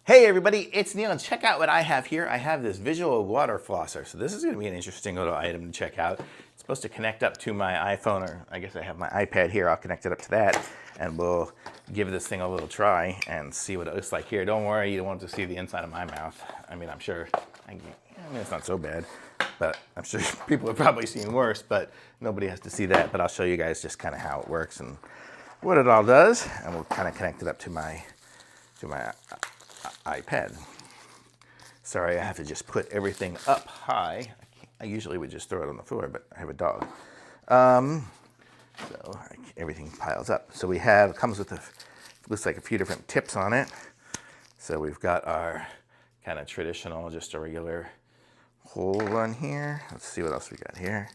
Hey everybody, it's Neil, and check out what I have here. I have this visual water flosser. So this is going to be an interesting little item to check out. It's supposed to connect up to my iPhone, or I guess I have my iPad here. I'll connect it up to that, and we'll give this thing a little try and see what it looks like here. Don't worry, you don't want to see the inside of my mouth. I mean, I'm sure, it's not so bad, but I'm sure people have probably seen worse, but nobody has to see that. But I'll show you guys just kind of how it works and what it all does, and we'll kind of connect it up to my iPad. Sorry, I have to just put everything up high. I usually would just throw it on the floor, but I have a dog. So everything piles up. So we have, it comes with looks like a few different tips on it. So we've got our kind of traditional, just a regular hole one here. Let's see what else we got here.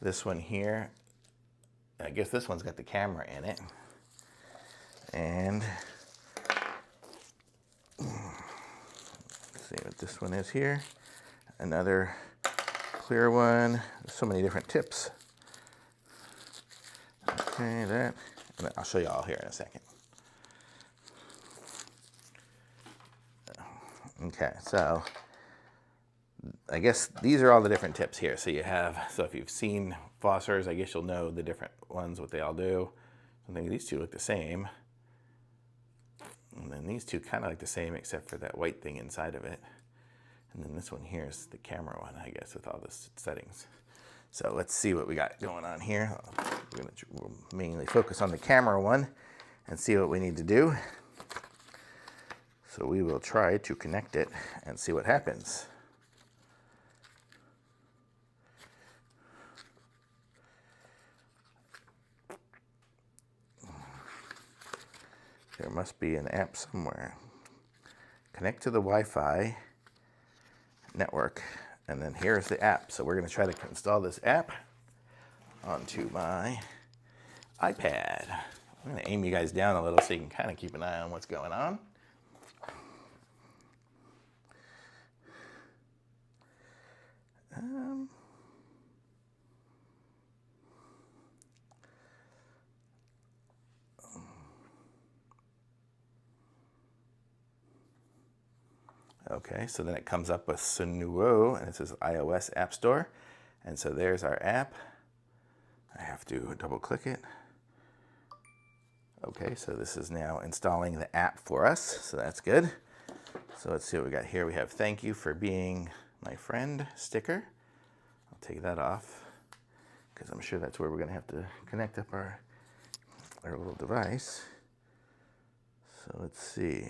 This one here, I guess this one's got the camera in it. And let's see what this one is here. Another clear one. There's so many different tips. Okay, that. And I'll show you all here in a second. Okay, so I guess these are all the different tips here. So you have, so if you've seen Flossers, I guess you'll know the different ones, what they all do. I think these two look the same. And then these two kind of look the same except for that white thing inside of it. And then this one here is the camera one, I guess, with all the settings. So let's see what we got going on here. We'll mainly focus on the camera one and see what we need to do. So we will try to connect it and see what happens. There must be an app somewhere. Connect to the Wi-Fi network, and then here's the app. So we're going to try to install this app onto my iPad. I'm going to aim you guys down a little so you can kind of keep an eye on what's going on. Okay, so then it comes up with Sunuo, and it says iOS App Store. And so there's our app. I have to double click it. Okay, so this is now installing the app for us, so that's good. So let's see what we got here. We have thank you for being my friend sticker. I'll take that off because I'm sure that's where we're gonna have to connect up our little device. So let's see.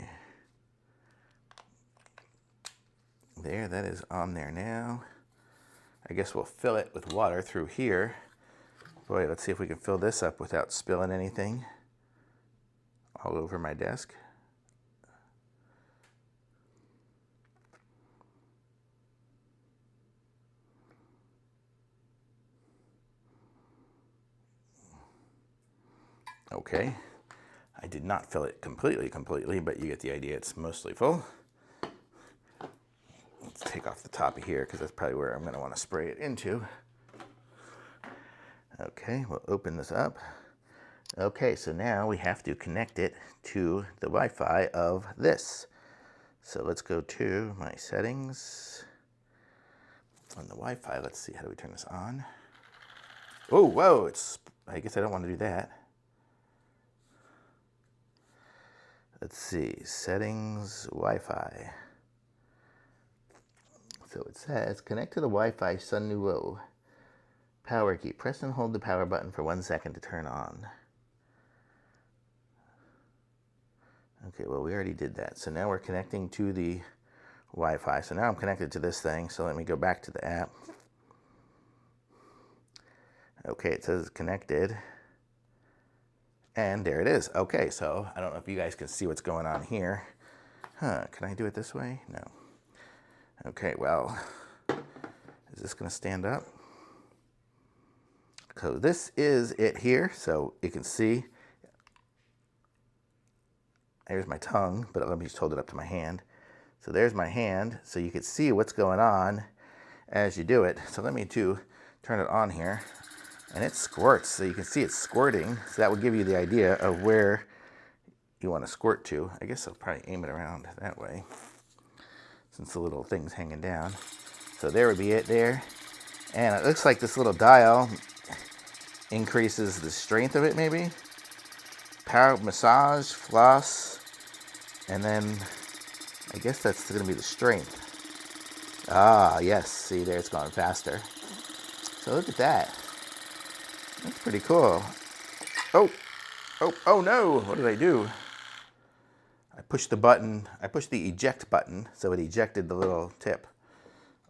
There, that is on there now. I guess we'll fill it with water through here. Boy, let's see if we can fill this up without spilling anything all over my desk. Okay, I did not fill it completely, but you get the idea. It's mostly full. Let's take off the top of here because that's probably where I'm going to want to spray it into. Okay, we'll open this up. Okay, so now we have to connect it to the Wi-Fi of this. So let's go to my settings. On the Wi-Fi, let's see, how do we turn this on? Oh, whoa, I guess I don't want to do that. Let's see, settings, Wi-Fi. So it says, connect to the Wi-Fi Sunuo. Power key. Press and hold the power button for 1 second to turn on. Okay, well, we already did that. So now we're connecting to the Wi-Fi. So now I'm connected to this thing. So let me go back to the app. Okay, it says connected. And there it is. Okay, so I don't know if you guys can see what's going on here. Can I do it this way? No. Okay, well, is this going to stand up? So this is it here. So you can see, there's my tongue, but let me just hold it up to my hand. So there's my hand, so you can see what's going on as you do it. So let me turn it on here, and it squirts. So you can see it's squirting. So that would give you the idea of where you want to squirt to. I guess I'll probably aim it around that way since the little thing's hanging down. So there would be it there. And it looks like this little dial increases the strength of it maybe. Power, massage, floss, and then I guess that's going to be the strength. Ah, yes. See, there it's going faster. So look at that. That's pretty cool. Oh no! What did I do? I pushed the button. I pushed the eject button, so it ejected the little tip.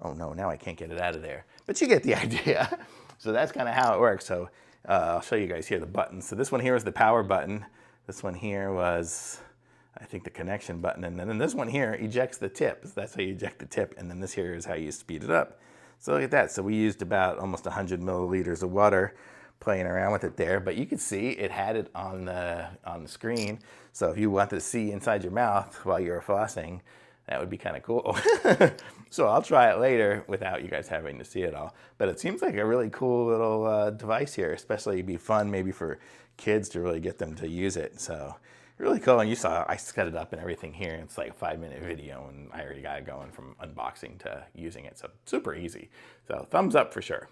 Oh no, now I can't get it out of there. But you get the idea. So that's kind of how it works. So I'll show you guys here the buttons. So this one here is the power button. This one here was, I think, the connection button. And then this one here ejects the tip. So that's how you eject the tip. And then this here is how you speed it up. So look at that. So we used about almost 100 milliliters of water playing around with it there. But you could see it had it on the screen. So if you wanted to see inside your mouth while you were flossing, that would be kind of cool. So I'll try it later without you guys having to see it all. But it seems like a really cool little device here, especially it'd be fun maybe for kids to really get them to use it. So really cool. And you saw I set it up and everything here. It's like a 5-minute video and I already got it going from unboxing to using it. So super easy. So thumbs up for sure.